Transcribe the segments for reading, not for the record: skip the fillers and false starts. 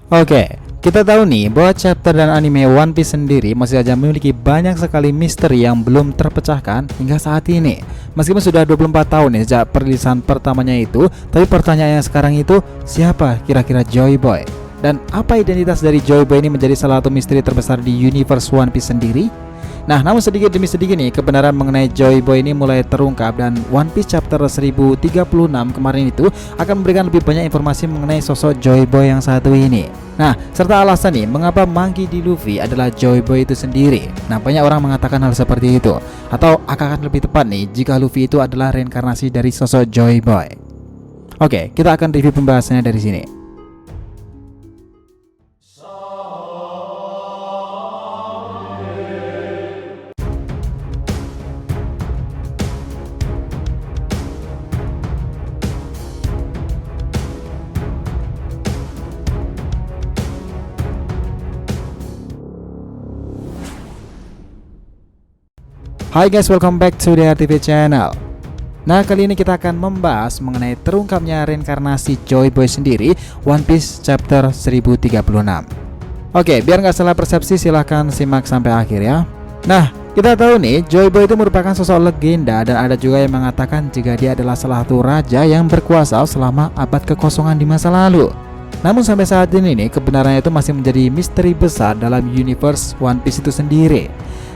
Oke, kita tahu nih bahwa chapter dan anime One Piece sendiri masih saja memiliki banyak sekali misteri yang belum terpecahkan hingga saat ini. Meskipun sudah 24 tahun nih sejak perilisan pertamanya itu, tapi pertanyaannya sekarang itu, siapa kira-kira Joy Boy? Dan apa identitas dari Joy Boy ini menjadi salah satu misteri terbesar di universe One Piece sendiri? Nah, namun sedikit demi sedikit nih kebenaran mengenai Joy Boy ini mulai terungkap, dan One Piece chapter 1036 kemarin itu akan memberikan lebih banyak informasi mengenai sosok Joy Boy yang satu ini. Nah, serta alasan nih mengapa Monkey D. Luffy adalah Joy Boy itu sendiri. Nah, banyak orang mengatakan hal seperti itu, atau akan lebih tepat nih jika Luffy itu adalah reinkarnasi dari sosok Joy Boy. Oke, kita akan review pembahasannya dari sini. Hai guys, welcome back to the RTV channel. Nah, kali ini kita akan membahas mengenai terungkapnya reinkarnasi Joy Boy sendiri, One Piece chapter 1036. Oke, biar nggak salah persepsi silahkan simak sampai akhir ya. Nah, kita tahu nih Joy Boy itu merupakan sosok legenda, dan ada juga yang mengatakan jika dia adalah salah satu raja yang berkuasa selama abad kekosongan di masa lalu. Namun sampai saat ini nih kebenarannya itu masih menjadi misteri besar dalam universe One Piece itu sendiri.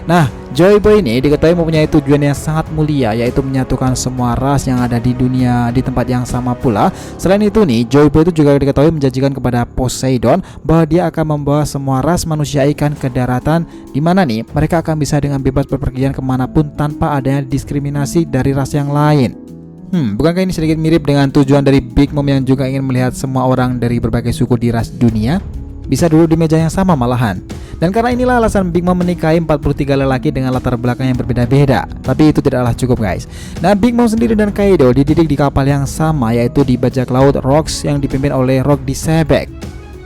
Nah, Joy Boy ini diketahui mempunyai tujuan yang sangat mulia, yaitu menyatukan semua ras yang ada di dunia di tempat yang sama pula. Selain itu nih, Joy Boy itu juga diketahui menjanjikan kepada Poseidon bahwa dia akan membawa semua ras manusia ikan ke daratan, di mana nih mereka akan bisa dengan bebas berpergian kemanapun tanpa adanya diskriminasi dari ras yang lain. Bukankah ini sedikit mirip dengan tujuan dari Big Mom yang juga ingin melihat semua orang dari berbagai suku di ras dunia bisa duduk di meja yang sama malahan? Dan karena inilah alasan Big Mom menikahi 43 lelaki dengan latar belakang yang berbeda-beda. Tapi itu tidaklah cukup guys. Nah, Big Mom sendiri dan Kaido dididik di kapal yang sama, yaitu di bajak laut Rocks yang dipimpin oleh Rock di Sebek.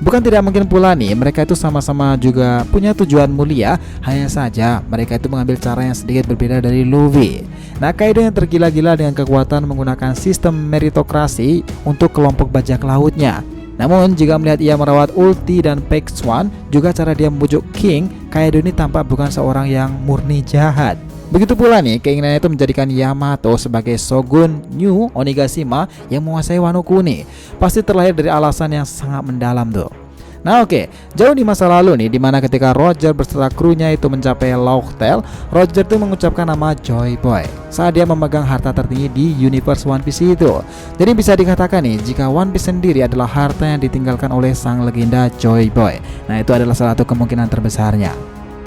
Bukan tidak mungkin pula nih mereka itu sama-sama juga punya tujuan mulia, hanya saja mereka itu mengambil cara yang sedikit berbeda dari Luffy. Nah, Kaido yang tergila-gila dengan kekuatan menggunakan sistem meritokrasi untuk kelompok bajak lautnya. Namun jika melihat ia merawat ulti dan Peg Swan, juga cara dia membujuk King, Kaido ini tampak bukan seorang yang murni jahat. Begitu pula nih keinginannya itu menjadikan Yamato sebagai Shogun New Onigashima yang menguasai Wano Kuni. Pasti terlahir dari alasan yang sangat mendalam tuh. Nah oke, jauh di masa lalu nih, dimana ketika Roger beserta krunya itu mencapai Locktail, Roger tuh mengucapkan nama Joy Boy saat dia memegang harta tertinggi di universe One Piece itu. Jadi bisa dikatakan nih jika One Piece sendiri adalah harta yang ditinggalkan oleh sang legenda Joy Boy. Nah, itu adalah salah satu kemungkinan terbesarnya.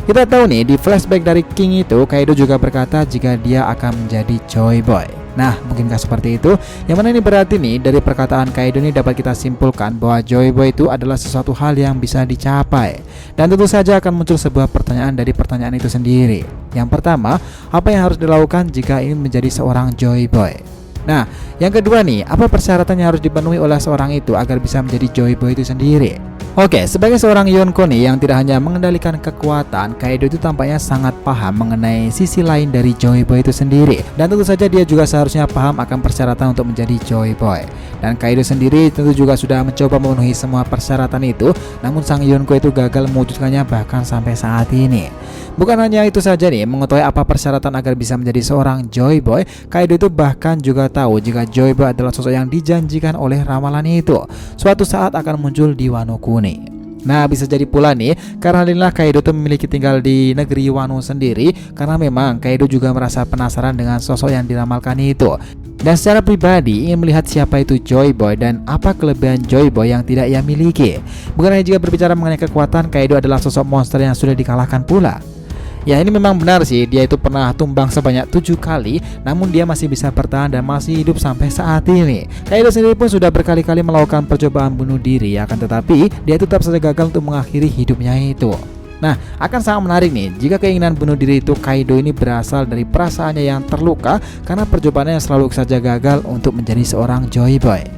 Kita tahu nih di flashback dari King itu, Kaido juga berkata jika dia akan menjadi Joy Boy. Nah, mungkinkah seperti itu? Yang mana ini berarti nih dari perkataan Kaido ini dapat kita simpulkan bahwa Joy Boy itu adalah sesuatu hal yang bisa dicapai. Dan tentu saja akan muncul sebuah pertanyaan dari pertanyaan itu sendiri. Yang pertama, apa yang harus dilakukan jika ingin menjadi seorang Joy Boy? Nah, yang kedua nih, apa persyaratan yang harus dipenuhi oleh seorang itu agar bisa menjadi Joy Boy itu sendiri? Oke, sebagai seorang Yonko nih yang tidak hanya mengendalikan kekuatan, Kaido itu tampaknya sangat paham mengenai sisi lain dari Joy Boy itu sendiri. Dan tentu saja dia juga seharusnya paham akan persyaratan untuk menjadi Joy Boy. Dan Kaido sendiri tentu juga sudah mencoba memenuhi semua persyaratan itu, namun sang Yonko itu gagal mewujudkannya bahkan sampai saat ini. Bukan hanya itu saja nih, mengetahui apa persyaratan agar bisa menjadi seorang Joy Boy, Kaido itu bahkan juga tahu jika Joy Boy adalah sosok yang dijanjikan oleh ramalan itu suatu saat akan muncul di Wano Kuni. Nah, bisa jadi pula nih karena inilah Kaido tuh memiliki tinggal di negeri Wano sendiri, karena memang Kaido juga merasa penasaran dengan sosok yang diramalkan itu. Dan secara pribadi ingin melihat siapa itu Joy Boy dan apa kelebihan Joy Boy yang tidak ia miliki. Bukan hanya jika berbicara mengenai kekuatan, Kaido adalah sosok monster yang sudah dikalahkan pula. Ya, ini memang benar sih, dia itu pernah tumbang sebanyak 7 kali, namun dia masih bisa bertahan dan masih hidup sampai saat ini. Kaido sendiri pun sudah berkali-kali melakukan percobaan bunuh diri, akan tetapi dia tetap saja gagal untuk mengakhiri hidupnya itu. Nah, akan sangat menarik nih jika keinginan bunuh diri itu Kaido ini berasal dari perasaannya yang terluka karena percobaannya selalu saja gagal untuk menjadi seorang Joy Boy.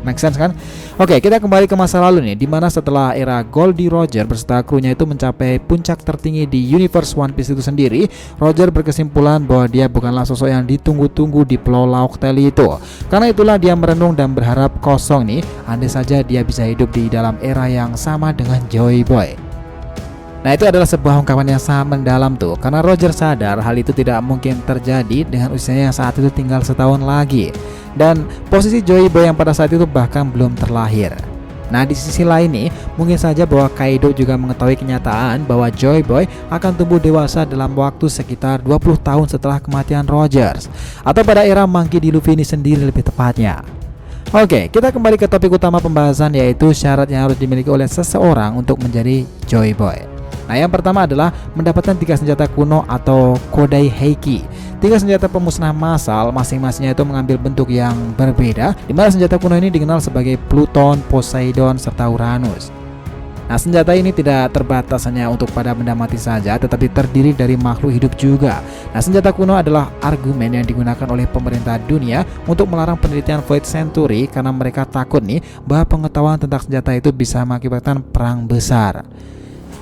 Make sense kan? Oke, kita kembali ke masa lalu nih, dimana setelah era Goldie Roger beserta krunya itu mencapai puncak tertinggi di universe One Piece itu sendiri, Roger berkesimpulan bahwa dia bukanlah sosok yang ditunggu-tunggu di Pulau Lauk Teli itu. Karena itulah dia merenung dan berharap kosong nih, andai saja dia bisa hidup di dalam era yang sama dengan Joy Boy. Nah, itu adalah sebuah ungkapan yang sangat mendalam tuh, karena Roger sadar hal itu tidak mungkin terjadi dengan usianya yang saat itu tinggal setahun lagi, dan posisi Joy Boy yang pada saat itu bahkan belum terlahir. Nah, di sisi lain nih, mungkin saja bahwa Kaido juga mengetahui kenyataan bahwa Joy Boy akan tumbuh dewasa dalam waktu sekitar 20 tahun setelah kematian Rogers, atau pada era Monkey D. Luffy ini sendiri lebih tepatnya. Oke, kita kembali ke topik utama pembahasan, yaitu syarat yang harus dimiliki oleh seseorang untuk menjadi Joy Boy. Nah, yang pertama adalah mendapatkan 3 senjata kuno atau Kodai Heiki. 3 senjata pemusnah massal, masing-masingnya itu mengambil bentuk yang berbeda, di mana senjata kuno ini dikenal sebagai Pluton, Poseidon, serta Uranus. Nah, senjata ini tidak terbatas hanya untuk pada benda mati saja, tetapi terdiri dari makhluk hidup juga. Nah, senjata kuno adalah argumen yang digunakan oleh pemerintah dunia untuk melarang penelitian Void Century, karena mereka takut nih bahwa pengetahuan tentang senjata itu bisa mengakibatkan perang besar.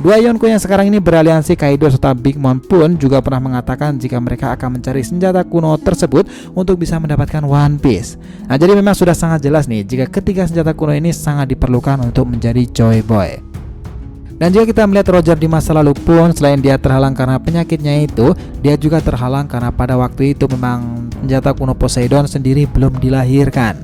Dua Yonko yang sekarang ini beraliansi, Kaido serta Big Mom, pun juga pernah mengatakan jika mereka akan mencari senjata kuno tersebut untuk bisa mendapatkan One Piece. Nah, jadi memang sudah sangat jelas nih jika ketiga senjata kuno ini sangat diperlukan untuk menjadi Joy Boy. Dan jika kita melihat Roger di masa lalu pun, selain dia terhalang karena penyakitnya itu, dia juga terhalang karena pada waktu itu memang senjata kuno Poseidon sendiri belum dilahirkan.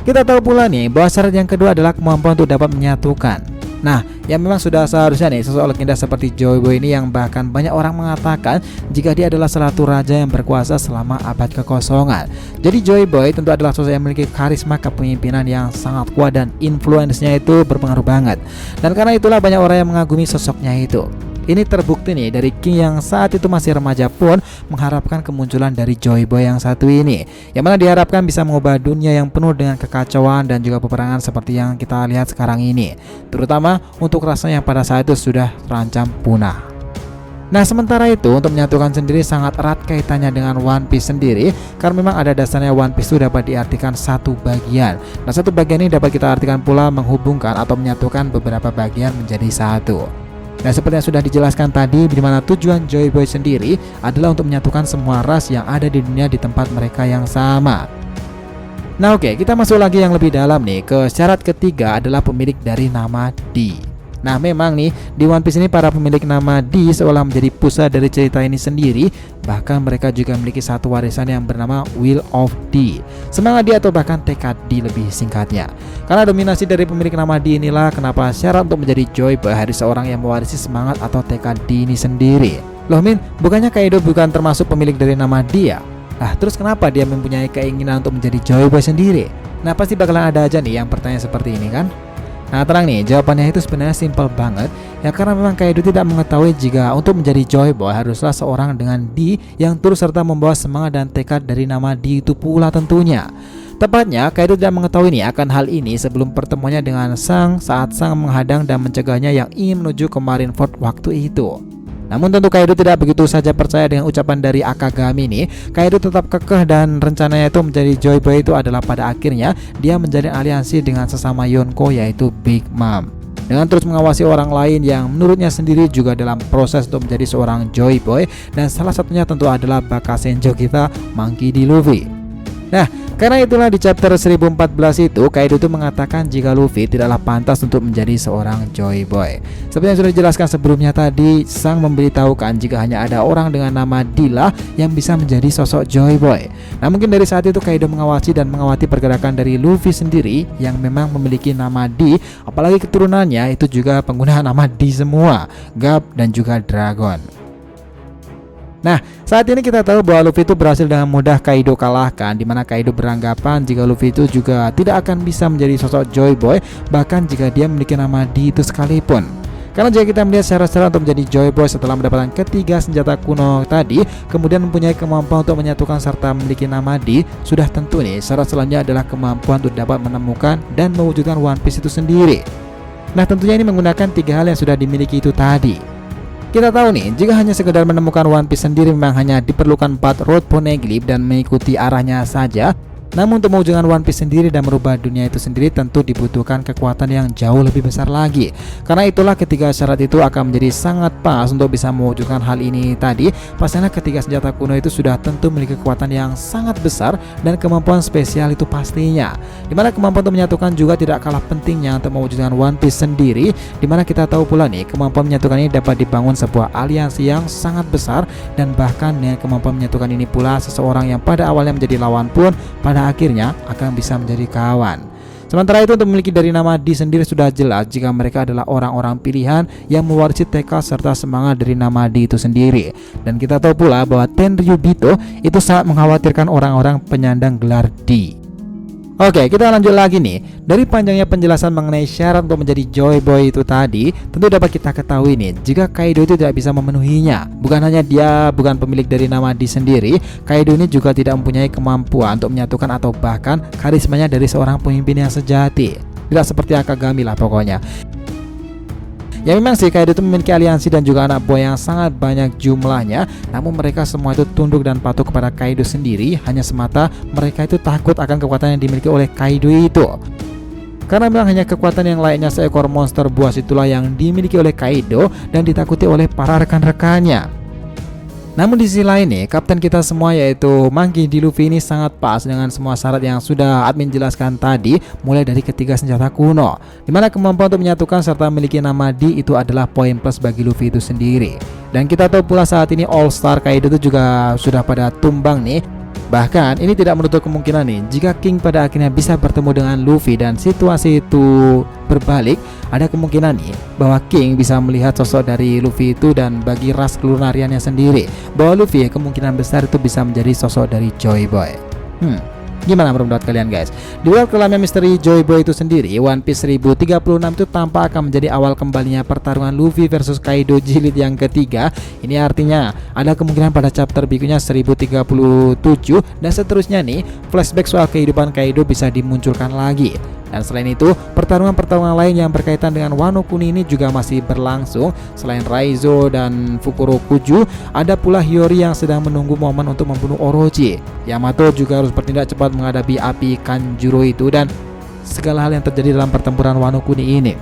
Kita tahu pula nih bahwa syarat yang kedua adalah kemampuan untuk dapat menyatukan. Nah, yang memang sudah seharusnya nih sosok legenda seperti Joy Boy ini, yang bahkan banyak orang mengatakan jika dia adalah salah satu raja yang berkuasa selama abad kekosongan. Jadi Joy Boy tentu adalah sosok yang memiliki karisma kepemimpinan yang sangat kuat dan influence-nya itu berpengaruh banget. Dan karena itulah banyak orang yang mengagumi sosoknya itu. Ini terbukti nih dari King yang saat itu masih remaja pun mengharapkan kemunculan dari Joy Boy yang satu ini, yang mana diharapkan bisa mengubah dunia yang penuh dengan kekacauan dan juga peperangan seperti yang kita lihat sekarang ini, terutama untuk rasanya yang pada saat itu sudah terancam punah. Nah, sementara itu untuk menyatukan sendiri sangat erat kaitannya dengan One Piece sendiri, karena memang ada dasarnya One Piece itu dapat diartikan satu bagian. Nah, satu bagian ini dapat kita artikan pula menghubungkan atau menyatukan beberapa bagian menjadi satu. Nah, seperti yang sudah dijelaskan tadi, di mana tujuan Joy Boy sendiri adalah untuk menyatukan semua ras yang ada di dunia di tempat mereka yang sama. Nah, oke, kita masuk lagi yang lebih dalam nih ke syarat ketiga adalah pemilik dari nama D. Nah, memang nih di One Piece ini para pemilik nama D seolah menjadi pusat dari cerita ini sendiri. Bahkan mereka juga memiliki satu warisan yang bernama Will of D, semangat D atau bahkan tekad D lebih singkatnya. Karena dominasi dari pemilik nama D inilah kenapa syarat untuk menjadi Joy Boy harus seorang yang mewarisi semangat atau tekad D ini sendiri. Loh Min, bukannya Kaido bukan termasuk pemilik dari nama D ya? Nah, terus kenapa dia mempunyai keinginan untuk menjadi Joy Boy sendiri? Nah, pasti bakalan ada aja nih yang bertanya seperti ini kan? Nah, tenang nih, jawabannya itu sebenarnya simpel banget. Ya, karena memang Kaido tidak mengetahui jika untuk menjadi Joy Boy haruslah seorang dengan D yang turut serta membawa semangat dan tekad dari nama D itu pula tentunya. Tepatnya, Kaido tidak mengetahui nih akan hal ini sebelum pertemuannya dengan Sang saat Sang menghadang dan mencegahnya yang ingin menuju ke Marineford waktu itu. Namun tentu Kaido tidak begitu saja percaya dengan ucapan dari Akagami nih. Kaido tetap kekeh dan rencananya itu menjadi Joy Boy itu adalah pada akhirnya dia menjalin aliansi dengan sesama Yonko yaitu Big Mom, dengan terus mengawasi orang lain yang menurutnya sendiri juga dalam proses untuk menjadi seorang Joy Boy, dan salah satunya tentu adalah Bakasenjo kita, Monkey D. Luffy. Nah, karena itulah di chapter 1014 itu Kaido itu mengatakan jika Luffy tidaklah pantas untuk menjadi seorang Joy Boy. Seperti yang sudah dijelaskan sebelumnya tadi, Sang memberitahukan jika hanya ada orang dengan nama D lah yang bisa menjadi sosok Joy Boy. Nah, mungkin dari saat itu Kaido mengawasi dan mengawati pergerakan dari Luffy sendiri yang memang memiliki nama D, apalagi keturunannya itu juga pengguna nama D semua, Garp dan juga Dragon. Nah, saat ini kita tahu bahwa Luffy itu berhasil dengan mudah Kaido kalahkan, di mana Kaido beranggapan jika Luffy itu juga tidak akan bisa menjadi sosok Joy Boy, bahkan jika dia memiliki nama D itu sekalipun. Karena jika kita melihat syarat-syarat untuk menjadi Joy Boy setelah mendapatkan ketiga senjata kuno tadi, kemudian mempunyai kemampuan untuk menyatukan serta memiliki nama D, sudah tentu nih syarat selanjutnya adalah kemampuan untuk dapat menemukan dan mewujudkan One Piece itu sendiri. Nah, tentunya ini menggunakan 3 hal yang sudah dimiliki itu tadi. Kita tahu nih, jika hanya sekedar menemukan One Piece sendiri memang hanya diperlukan 4 road poneglyph dan mengikuti arahnya saja. Namun untuk mewujudkan One Piece sendiri dan merubah dunia itu sendiri tentu dibutuhkan kekuatan yang jauh lebih besar lagi. Karena itulah ketiga syarat itu akan menjadi sangat pas untuk bisa mewujudkan hal ini tadi. Pastinya ketiga senjata kuno itu sudah tentu memiliki kekuatan yang sangat besar dan kemampuan spesial itu pastinya. Dimana kemampuan untuk menyatukan juga tidak kalah pentingnya untuk mewujudkan One Piece sendiri. Dimana kita tahu pula nih, kemampuan menyatukan ini dapat dibangun sebuah aliansi yang sangat besar, dan bahkan dengan kemampuan menyatukan ini pula seseorang yang pada awalnya menjadi lawan pun pada akhirnya akan bisa menjadi kawan. Sementara itu untuk memiliki dari nama D sendiri sudah jelas jika mereka adalah orang-orang pilihan yang mewarisi tekad serta semangat dari nama D itu sendiri. Dan kita tahu pula bahwa Tenryubito itu sangat mengkhawatirkan orang-orang penyandang gelar D. Oke, kita lanjut lagi nih. Dari panjangnya penjelasan mengenai syarat untuk menjadi Joy Boy itu tadi, tentu dapat kita ketahui nih, jika Kaido itu tidak bisa memenuhinya. Bukan hanya dia bukan pemilik dari nama D sendiri, Kaido ini juga tidak mempunyai kemampuan untuk menyatukan atau bahkan karismanya dari seorang pemimpin yang sejati. Tidak seperti Akagami lah pokoknya. Ya memang sih Kaido itu memiliki aliansi dan juga anak buah yang sangat banyak jumlahnya, namun mereka semua itu tunduk dan patuh kepada Kaido sendiri hanya semata mereka itu takut akan kekuatan yang dimiliki oleh Kaido itu. Karena memang hanya kekuatan yang layaknya seekor monster buas itulah yang dimiliki oleh Kaido dan ditakuti oleh para rekan-rekannya. Namun di sisi lain nih, kapten kita semua yaitu Monkey D. Luffy ini sangat pas dengan semua syarat yang sudah admin jelaskan tadi, mulai dari ketiga senjata kuno, dimana kemampuan untuk menyatukan serta memiliki nama D itu adalah poin plus bagi Luffy itu sendiri. Dan kita tahu pula saat ini All Star Kaido itu juga sudah pada tumbang nih. Bahkan ini tidak menutup kemungkinan nih, jika King pada akhirnya bisa bertemu dengan Luffy dan situasi itu berbalik, ada kemungkinan nih bahwa King bisa melihat sosok dari Luffy itu, dan bagi ras kelunariannya sendiri bahwa Luffy kemungkinan besar itu bisa menjadi sosok dari Joy Boy. Gimana menurut kalian guys? Di luar kelamnya misteri Joy Boy itu sendiri, One Piece 1036 itu tampak akan menjadi awal kembalinya pertarungan Luffy versus Kaido jilid yang ketiga. Ini artinya ada kemungkinan pada chapter berikutnya 1037 dan seterusnya nih, flashback soal kehidupan Kaido bisa dimunculkan lagi. Dan selain itu, pertarungan-pertarungan lain yang berkaitan dengan Wano Kuni ini juga masih berlangsung. Selain Raizo dan Fukurokuju, ada pula Hiyori yang sedang menunggu momen untuk membunuh Orochi. Yamato juga harus bertindak cepat menghadapi api Kanjuro itu, dan segala hal yang terjadi dalam pertempuran Wano Kuni ini.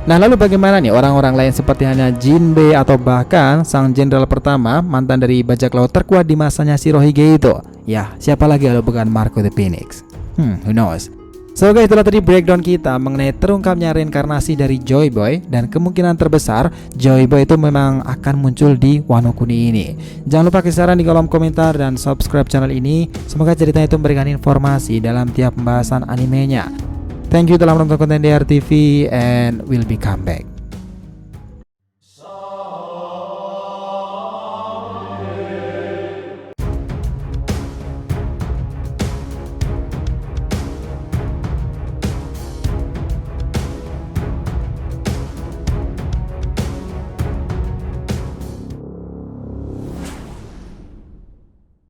Nah lalu bagaimana nih orang-orang lain seperti hanya Jinbei atau bahkan sang jenderal pertama mantan dari bajak laut terkuat di masanya Shirohige itu? Ya, siapa lagi kalau bukan Marco the Phoenix? Who knows? So guys, itulah tadi breakdown kita mengenai terungkapnya reinkarnasi dari Joy Boy, dan kemungkinan terbesar Joy Boy itu memang akan muncul di Wano Kuni ini. Jangan lupa kasih saran di kolom komentar dan subscribe channel ini. Semoga ceritanya itu memberikan informasi dalam tiap pembahasan animenya. Thank you telah menonton konten DR TV and we'll be come back.